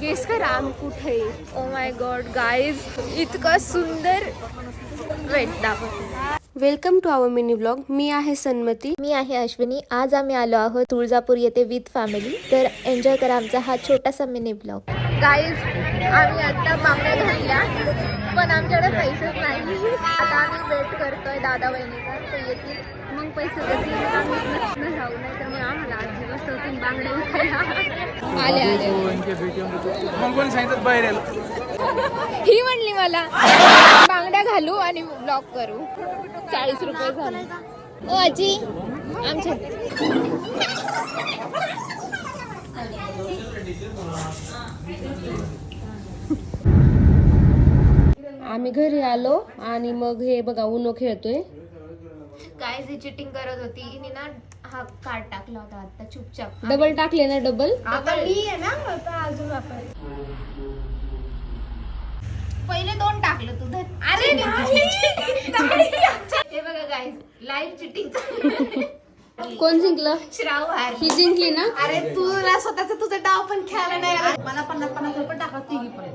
Guess करा आम्ही कुठे. ओ माय गॉड गाईज, इतकं सुंदर. वेट दाखव. Welcome to our mini blog. मी आहे सन्मती. मी आहे अश्विनी. आज आम्ही आलो आहोत तुळजापूर येथे विथ फॅमिली. तर एन्जॉय करा आमचा हा छोटासा मिनी ब्लॉग. गाईज आम्ही आता बांगड्या घातल्या पण आमच्याकडे पैसेच नाही. आता आम्ही वेट करतोय दादा बहिणीचा, ते येतील मग पैसे देतील. आम्ही नसणं राहू, नाही तर मग आम्हाला 8 दिवस होतील बांगड्या विकायला. आले आले. ही म्हणली मला बांगड्या घालू आणि ब्लॉग करू. 40 रुपये झाले. ओ आजी आमच्या आम्ही घरी आलो आणि मग हे बघा उनो खेळतोय. काय जी चिटिंग करत होती हिने ना, हा कार्ड टाकला होता आता चुपचाप. डबल टाकले ना डबल. आता मी आहे ना, आता अजून आपण पहिले 2 टाकलं तू. अरे हे बघा गाईज, लाईव्ह चिटिंग. कोण जिंकलं? श्राव हार. ही जिंकली ना. अरे तुला स्वतःच तुझं डाव पण खेळायला नाही. मला 50-50 रुपये टाका तिघी पण.